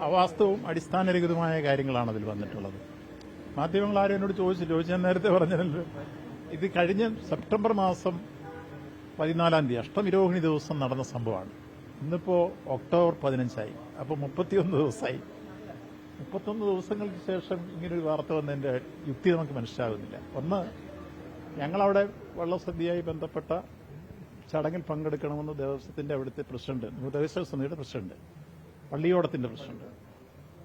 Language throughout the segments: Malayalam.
അവാസ്തവവും അടിസ്ഥാനരഹിതമായ കാര്യങ്ങളാണ് അതിൽ വന്നിട്ടുള്ളത്. മാധ്യമങ്ങൾ ആരും എന്നോട് ചോദിച്ചു, ഞാൻ നേരത്തെ പറഞ്ഞല്ലോ, ഇത് കഴിഞ്ഞ സെപ്റ്റംബർ മാസം 14-ാം തീയതി അഷ്ടമിരോഹിണി ദിവസം നടന്ന സംഭവമാണ്. ഇന്നിപ്പോ ഒക്ടോബർ 15-ആയി. അപ്പോൾ 31 ദിവസമായി. 31 ദിവസങ്ങൾക്ക് ശേഷം ഇങ്ങനൊരു വാർത്ത വന്നതിന്റെ യുക്തി നമുക്ക് മനസ്സിലാകുന്നില്ല. ഒന്ന്, ഞങ്ങളവിടെ വള്ളസദ്യയായി ബന്ധപ്പെട്ട ചടങ്ങിൽ പങ്കെടുക്കണമെന്ന് ദേവസ്വത്തിന്റെ അവിടുത്തെ പ്രസിഡന്റ്, ദേവസ്വ സമിതിയുടെ പ്രസിഡന്റ്, പള്ളിയോടത്തിന്റെ പ്രസിഡന്റ്,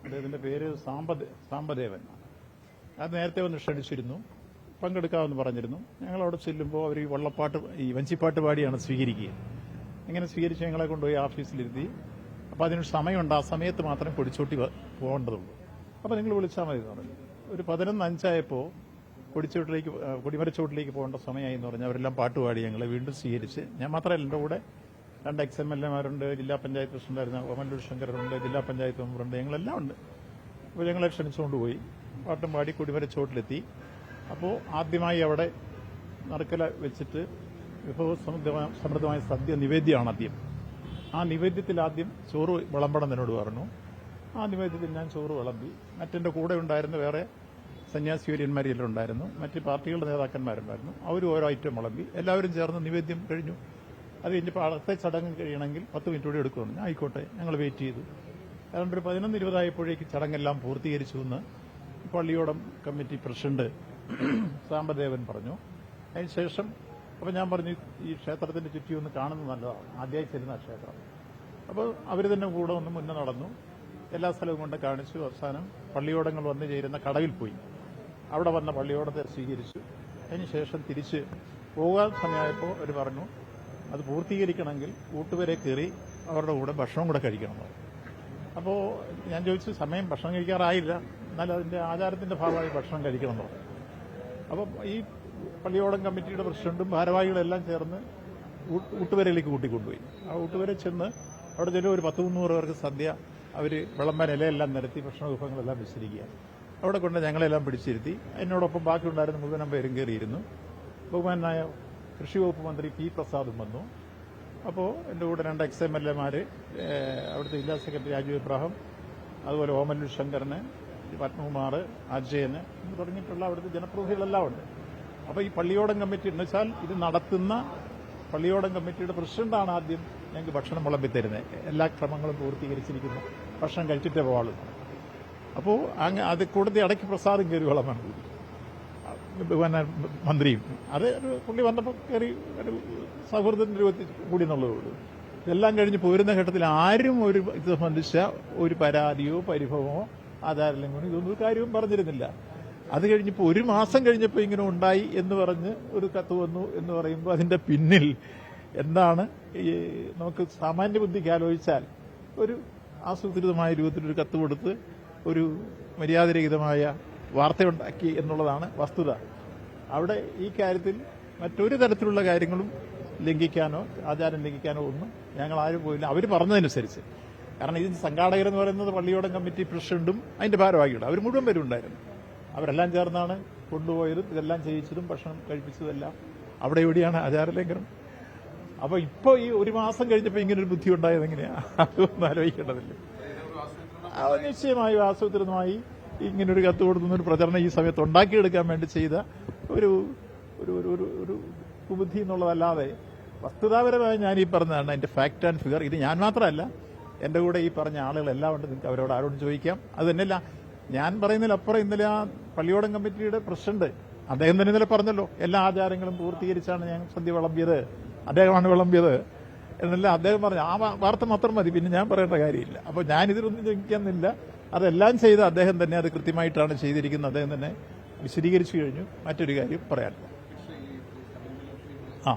അദ്ദേഹത്തിന്റെ പേര് സാമ്പദേവൻ, അത് നേരത്തെ വന്ന് ക്ഷണിച്ചിരുന്നു, പങ്കെടുക്കാമെന്ന് പറഞ്ഞിരുന്നു. ഞങ്ങളവിടെ ചെല്ലുമ്പോൾ അവർ ഈ വഞ്ചിപ്പാട്ട് പാടിയാണ് സ്വീകരിക്കുക. ഇങ്ങനെ സ്വീകരിച്ച് ഞങ്ങളെ കൊണ്ടുപോയി ഓഫീസിലിരുത്തി. അപ്പോൾ അതിനൊരു സമയമുണ്ട്, ആ സമയത്ത് മാത്രമേ കൊടിച്ചോട്ടി പോകേണ്ടതുള്ളൂ. അപ്പോൾ നിങ്ങൾ വിളിച്ചാൽ മതി എന്ന് പറഞ്ഞു. ഒരു 11:05 കൊടിമരച്ചോട്ടിലേക്ക് പോകേണ്ട സമയമായി എന്ന് പറഞ്ഞാൽ അവരെല്ലാം പാട്ടുപാടി ഞങ്ങളെ വീണ്ടും സ്വീകരിച്ച്. ഞാൻ മാത്രമല്ല, എൻ്റെ കൂടെ 2 XMLA-മാരുണ്ട്, ജില്ലാ പഞ്ചായത്ത് പ്രസിഡന്റായിരുന്ന ഓമല്ലൂർ ശങ്കറുണ്ട്, ജില്ലാ പഞ്ചായത്ത് മെമ്പറുണ്ട്, ഞങ്ങളെല്ലാം ഉണ്ട്. അപ്പോൾ ഞങ്ങളെ ക്ഷണിച്ചുകൊണ്ടുപോയി പാട്ടും പാടി കൊടിമരച്ചോട്ടിലെത്തി. അപ്പോൾ ആദ്യമായി അവിടെ നറുക്കല വെച്ചിട്ട് വിഭവസമൃദ്ധമായ സദ്യ നിവേദ്യമാണ് ആദ്യം. ആ നിവേദ്യത്തിൽ ആദ്യം ചോറ് വിളമ്പണം എന്നോട് പറഞ്ഞു. ആ നിവേദ്യത്തിൽ ഞാൻ ചോറ് വിളമ്പി. മറ്റെൻ്റെ കൂടെ ഉണ്ടായിരുന്ന വേറെ സന്യാസിവര്യന്മാരെല്ലാം ഉണ്ടായിരുന്നു, മറ്റ് പാർട്ടികളുടെ നേതാക്കന്മാരുണ്ടായിരുന്നു. അവരും ഓരോ ഐറ്റം വിളമ്പി. എല്ലാവരും ചേർന്ന് നിവേദ്യം കഴിഞ്ഞു. അത് കഴിഞ്ഞപ്പോൾ അടുത്ത ചടങ്ങ് കഴിയണമെങ്കിൽ 10 മിനിറ്റ് കൂടി എടുക്കുമെന്ന്. ആയിക്കോട്ടെ, ഞങ്ങൾ വെയിറ്റ് ചെയ്തു. അതുകൊണ്ട് ഒരു 11:20 ചടങ്ങെല്ലാം പൂർത്തീകരിച്ചു എന്ന് പള്ളിയോടം കമ്മിറ്റി പ്രസിഡന്റ് സാമ്പദേവൻ പറഞ്ഞു. അതിനുശേഷം അപ്പോൾ ഞാൻ പറഞ്ഞു, ഈ ക്ഷേത്രത്തിന്റെ ചുറ്റി ഒന്ന് കാണുന്നത് നല്ലതാണ്, ആദ്യമായി ചെല്ലുന്ന ക്ഷേത്രം. അപ്പോൾ അവർ തന്നെ കൂടെ ഒന്ന് മുന്നേ നടന്നു, എല്ലാ സ്ഥലവും കൊണ്ട് കാണിച്ചു. അവസാനം പള്ളിയോടങ്ങൾ വന്നു ചേരുന്ന കടവിൽ പോയി. അവിടെ വന്ന പള്ളിയോടത്തെ സ്വീകരിച്ചു. അതിനുശേഷം തിരിച്ച് പോകാൻ സമയമായപ്പോൾ അവർ പറഞ്ഞു, അത് പൂർത്തീകരിക്കണമെങ്കിൽ ഊട്ടുവരെ കയറി അവരുടെ കൂടെ ഭക്ഷണം കൂടെ കഴിക്കണമെന്ന്. അപ്പോൾ ഞാൻ ചോദിച്ചു, സമയം ഭക്ഷണം കഴിക്കാറായില്ല, എന്നാലും അതിന്റെ ആചാരത്തിന്റെ ഭാഗമായി ഭക്ഷണം കഴിക്കണമെന്ന് പറഞ്ഞു. അപ്പം ഈ പള്ളിയോടം കമ്മിറ്റിയുടെ പ്രസിഡന്റും ഭാരവാഹികളെല്ലാം ചേർന്ന് ഊട്ടുവരയിലേക്ക് കൂട്ടിക്കൊണ്ടുപോയി. ആ ഊട്ടുവരെ ചെന്ന് അവിടെ ചെല്ലും ഒരു 100-300 പേർക്ക് സദ്യ അവർ വിളമ്പാൻ ഇലയെല്ലാം നിരത്തി ഭക്ഷണ വിഭവങ്ങളെല്ലാം വിശ്രമിക്കുക. അവിടെ കൊണ്ട് ഞങ്ങളെല്ലാം പിടിച്ചിരുത്തി. എന്നോടൊപ്പം ബാക്കിയുണ്ടായിരുന്ന മുഴുവൻ പേരും കയറിയിരുന്നു. ബഹുമാനായ കൃഷി വകുപ്പ് മന്ത്രി പി പ്രസാദും വന്നു. അപ്പോൾ എൻ്റെ കൂടെ 2 XMLA-മാർ, അവിടുത്തെ ജില്ലാ സെക്രട്ടറി രാജു ഇബ്രാഹിം, അതുപോലെ ഓമല്ലൂർ ശങ്കരന്, പത്മകുമാർ, അജയന് തുടങ്ങിയിട്ടുള്ള അവിടുത്തെ ജനപ്രതിനിധികളെല്ലാം ഉണ്ട്. അപ്പോൾ ഈ പള്ളിയോടം കമ്മിറ്റി എന്ന് വെച്ചാൽ ഇത് നടത്തുന്ന പള്ളിയോടം കമ്മിറ്റിയുടെ പ്രസിഡന്റാണ് ആദ്യം ഞങ്ങൾക്ക് ഭക്ഷണം വിളമ്പി തരുന്നത്. എല്ലാ ക്രമങ്ങളും പൂർത്തീകരിച്ചിരിക്കുന്നു, ഭക്ഷണം കഴിച്ചിട്ടേ പോകാളൂ. അപ്പോൾ അത് കൂടുതൽ ഇടയ്ക്ക് പ്രസാദം കയറി വിളമ്പാണ് മന്ത്രിയും. അത് പുള്ളി വന്നപ്പോൾ കയറി ഒരു സൗഹൃദത്തിന്റെ രൂപത്തിൽ കൂടി എന്നുള്ളതുള്ളൂ. ഇതെല്ലാം കഴിഞ്ഞ് പോരുന്ന ഘട്ടത്തിൽ ആരും ഇത് സംബന്ധിച്ച ഒരു പരാതിയോ പരിഭവമോ ആധാരലംഘനമോ ഇതൊന്നും കാര്യവും പറഞ്ഞിരുന്നില്ല. അത് കഴിഞ്ഞപ്പോൾ 1 മാസം കഴിഞ്ഞപ്പോൾ ഇങ്ങനെ ഉണ്ടായി എന്ന് പറഞ്ഞ് ഒരു കത്ത് വന്നു എന്ന് പറയുമ്പോൾ അതിന്റെ പിന്നിൽ എന്താണ്, നമുക്ക് സാമാന്യ ബുദ്ധിക്ക് ആലോചിച്ചാൽ ഒരു ആസൂത്രിതമായ രൂപത്തിലൊരു കത്ത് കൊടുത്ത് ഒരു മര്യാദരഹിതമായ വാർത്തയുണ്ടാക്കി എന്നുള്ളതാണ് വസ്തുത. അവിടെ ഈ കാര്യത്തിൽ മറ്റൊരു തരത്തിലുള്ള കാര്യങ്ങളും ലംഘിക്കാനോ ആചാരം ലംഘിക്കാനോ ഒന്നും ഞങ്ങൾ ആരും പോയില്ല, അവർ പറഞ്ഞതനുസരിച്ച്. കാരണം ഇതിന് സംഘാടകരെന്ന് പറയുന്നത് പള്ളിയോടം കമ്മിറ്റി പ്രസിഡന്റും അതിന്റെ ഭാരവാഹികളും അവർ മുഴുവൻ പേരും ഉണ്ടായിരുന്നു. അവരെല്ലാം ചേർന്നാണ് കൊണ്ടുപോയതും ഇതെല്ലാം ചെയ്യിച്ചതും ഭക്ഷണം കഴിപ്പിച്ചതെല്ലാം. അവിടെ എവിടെയാണ് ആചാരലംഘനം? അപ്പൊ ഇപ്പൊ ഈ 1 മാസം കഴിഞ്ഞപ്പോൾ ഇങ്ങനൊരു ബുദ്ധി ഉണ്ടായത് എങ്ങനെയാ? അതൊന്നും ആലോചിക്കേണ്ടതില്ല. നിശ്ചയമായും ആസൂത്രിതമായി ഇങ്ങനൊരു കത്ത് കൊടുക്കുന്നൊരു പ്രചരണം ഈ സമയത്ത് ഉണ്ടാക്കിയെടുക്കാൻ വേണ്ടി ചെയ്ത ഒരു ബുദ്ധി എന്നുള്ളതല്ലാതെ വസ്തുതാപരമായി ഞാൻ ഈ പറഞ്ഞതാണ് അതിന്റെ ഫാക്ട് ആൻഡ് ഫിഗർ. ഇത് ഞാൻ മാത്രമല്ല, എന്റെ കൂടെ ഈ പറഞ്ഞ ആളുകളെല്ലാം ഉണ്ട്. നിങ്ങൾക്ക് അവരോട് ആരോടും ചോദിക്കാം. അത് തന്നെയല്ല, ഞാൻ പറയുന്നതിലപ്പുറം ഇന്നലെ ആ പള്ളിയോടം കമ്മിറ്റിയുടെ പ്രസിഡന്റ് അദ്ദേഹം തന്നെ ഇന്നലെ പറഞ്ഞല്ലോ, എല്ലാ ആചാരങ്ങളും പൂർത്തീകരിച്ചാണ് ഞാൻ സദ്യ വിളമ്പിയത്, അദ്ദേഹമാണ് വിളമ്പിയത് എന്നല്ല അദ്ദേഹം പറഞ്ഞു. ആ വാർത്ത മാത്രം മതി, പിന്നെ ഞാൻ പറയേണ്ട കാര്യമില്ല. അപ്പോൾ ഞാനിതിലൊന്നും ചോദിക്കുന്നില്ല. അതെല്ലാം ചെയ്ത് അദ്ദേഹം തന്നെ അത് കൃത്യമായിട്ടാണ് ചെയ്തിരിക്കുന്നത്. അദ്ദേഹം തന്നെ വിശദീകരിച്ചു കഴിഞ്ഞു. മറ്റൊരു കാര്യം പറയാനില്ല. ആ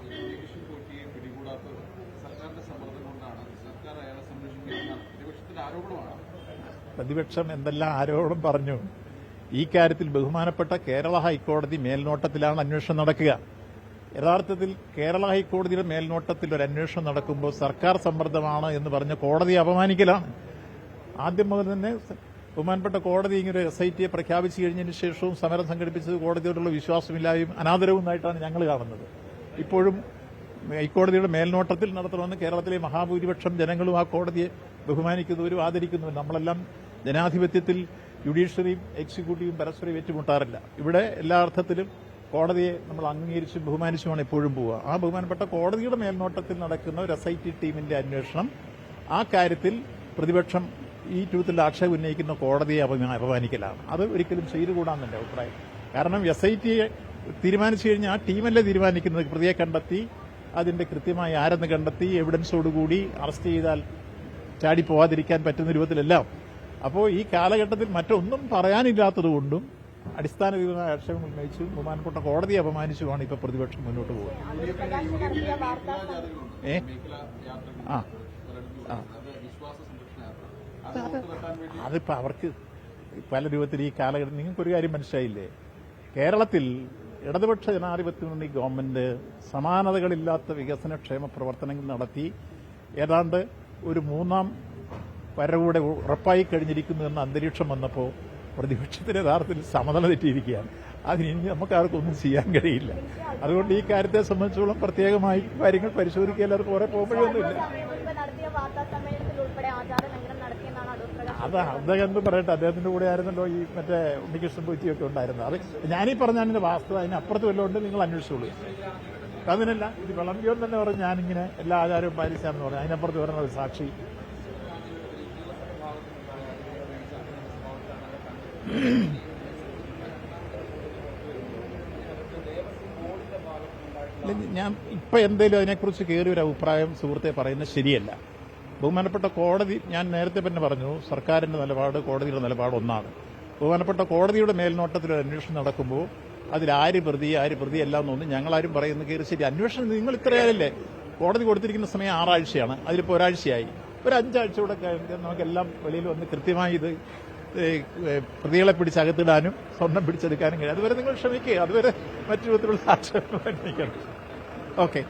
പ്രതിപക്ഷം എന്തെല്ലാം ആരോപണം പറഞ്ഞു. ഈ കാര്യത്തിൽ ബഹുമാനപ്പെട്ട കേരള ഹൈക്കോടതി മേൽനോട്ടത്തിലാണ് അന്വേഷണം നടക്കുക. യഥാർത്ഥത്തിൽ കേരള ഹൈക്കോടതിയുടെ മേൽനോട്ടത്തിൽ ഒരു അന്വേഷണം നടക്കുമ്പോൾ സർക്കാർ സമ്മർദ്ദമാണ് എന്ന് പറഞ്ഞ് കോടതിയെ അപമാനിക്കലാണ്. ആദ്യം മുതൽ തന്നെ ബഹുമാനപ്പെട്ട കോടതി ഇങ്ങനെ SIT-യെ പ്രഖ്യാപിച്ചു കഴിഞ്ഞതിന് ശേഷവും സമരം സംഘടിപ്പിച്ചത് കോടതിയോടുള്ള വിശ്വാസമില്ലായ്മയും അനാദരവുമായിട്ടാണ് ഞങ്ങൾ കാണുന്നത്. ഇപ്പോഴും ഹൈക്കോടതിയുടെ മേൽനോട്ടത്തിൽ നടത്തണമെന്ന് കേരളത്തിലെ മഹാഭൂരിപക്ഷം ജനങ്ങളും ആ കോടതിയെ ബഹുമാനിക്കുന്നവരും ആദരിക്കുന്നവരും. നമ്മളെല്ലാം ജനാധിപത്യത്തിൽ ജുഡീഷ്യറിയും എക്സിക്യൂട്ടീവും പരസ്പരം ഏറ്റുമുട്ടാറില്ല. ഇവിടെ എല്ലാ അർത്ഥത്തിലും കോടതിയെ നമ്മൾ അംഗീകരിച്ചും ബഹുമാനിച്ചുമാണ് എപ്പോഴും പോവുക. ആ ബഹുമാനപ്പെട്ട കോടതിയുടെ മേൽനോട്ടത്തിൽ നടക്കുന്ന ഒരു SIT ടീമിന്റെ അന്വേഷണം, ആ കാര്യത്തിൽ പ്രതിപക്ഷം ഈ രൂപത്തിൽ ആക്ഷേപം ഉന്നയിക്കുന്ന കോടതിയെ അപമാനിക്കലാണ്. അത് ഒരിക്കലും ചെയ്തുകൂടാന്ന് എന്റെ അഭിപ്രായം. കാരണം SIT തീരുമാനിച്ചു കഴിഞ്ഞാൽ ആ ടീമല്ലേ തീരുമാനിക്കുന്നത്. പ്രതിയെ കണ്ടെത്തി അതിന്റെ കൃത്യമായി ആരെന്ന് കണ്ടെത്തി എവിഡൻസോടുകൂടി അറസ്റ്റ് ചെയ്താൽ ചാടിപ്പോവാതിരിക്കാൻ പറ്റുന്ന രൂപത്തിലെല്ലാം. അപ്പോൾ ഈ കാലഘട്ടത്തിൽ മറ്റൊന്നും പറയാനില്ലാത്തതുകൊണ്ടും അടിസ്ഥാനപരമായ ആക്ഷേപം ഉന്നയിച്ചു ബഹുമാനപ്പെട്ട കോടതിയെ അപമാനിച്ചുമാണ് ഇപ്പൊ പ്രതിപക്ഷം മുന്നോട്ട് പോകുന്നത്. അതിപ്പോ അവർക്ക് പല രൂപത്തിൽ ഈ കാലഘട്ടം നിങ്ങൾക്കൊരു കാര്യം മനസ്സിലായില്ലേ? കേരളത്തിൽ ഇടതുപക്ഷ ജനാധിപത്യ മുന്നണി ഗവൺമെന്റ് സമാനതകളില്ലാത്ത വികസനക്ഷേമ പ്രവർത്തനങ്ങൾ നടത്തി ഏതാണ്ട് ഒരു മൂന്നാം വരവൂടെ ഉറപ്പായി കഴിഞ്ഞിരിക്കുന്നു എന്ന അന്തരീക്ഷം വന്നപ്പോൾ പ്രതിപക്ഷത്തിന്റെ യഥാർത്ഥത്തിൽ സമനില തെറ്റിയിരിക്കുകയാണ്. അതിന് ഇനി നമുക്ക് ആർക്കൊന്നും ചെയ്യാൻ കഴിയില്ല. അതുകൊണ്ട് ഈ കാര്യത്തെ സംബന്ധിച്ചോളം പ്രത്യേകമായി കാര്യങ്ങൾ പരിശോധിക്കുക. എല്ലാവർക്കും കുറെ പോകുമ്പോഴൊന്നുമില്ല. അത് അദ്ദേഹം എന്ത് പറയട്ടെ, അദ്ദേഹത്തിന്റെ കൂടെ ആയിരുന്നല്ലോ ഈ മറ്റേ ഉണ്ണികൃഷ്ണൻ പൊയ്ത്തിയൊക്കെ ഉണ്ടായിരുന്നത്. അത് ഞാനീ പറഞ്ഞതിന്റെ വാസ്തവം അതിനപ്പുറത്ത് വല്ലതും ഉണ്ട്, നിങ്ങൾ അന്വേഷിച്ചോളൂ. അതിനല്ല ഇത് വിളമ്പിയോൻ തന്നെ പറഞ്ഞു ഞാനിങ്ങനെ എല്ലാ ആചാരവും പാലിച്ചാണെന്ന് പറഞ്ഞു. അതിനപ്പുറത്ത് പറയുന്നത് സാക്ഷി ഞാൻ ഇപ്പൊ എന്തേലും അതിനെക്കുറിച്ച് കയറി ഒരു അഭിപ്രായം സുഹൃത്തെ പറയുന്നത് ശരിയല്ല. ബഹുമാനപ്പെട്ട കോടതി, ഞാൻ നേരത്തെ തന്നെ പറഞ്ഞു, സർക്കാരിന്റെ നിലപാട് കോടതിയുടെ നിലപാട് ഒന്നാണ്. ബഹുമാനപ്പെട്ട കോടതിയുടെ മേൽനോട്ടത്തിൽ ഒരു അന്വേഷണം നടക്കുമ്പോൾ അതിൽ ആര് പ്രതി എല്ലാം എന്നൊന്നും ഞങ്ങളാരും പറയുന്നത് കയറി ശരി. അന്വേഷണം നിങ്ങൾ ഇത്രയാലല്ലേ കോടതി കൊടുത്തിരിക്കുന്ന സമയം 6 ആഴ്ചയാണ്. അതിലിപ്പോൾ ഒരാഴ്ചയായി. ഒരു 5 ആഴ്ച കൂടെ നമുക്കെല്ലാം വെളിയിൽ വന്ന് കൃത്യമായി ഇത് പ്രതികളെ പിടിച്ചകത്തിടാനും സ്വർണം പിടിച്ചെടുക്കാനും കഴിയും. അതുവരെ നിങ്ങൾ ക്ഷമിക്കുക. അതുവരെ മറ്റു വിധത്തിലുള്ള ആക്ഷേപങ്ങൾ ഉന്നയിക്കണം. ഓക്കെ.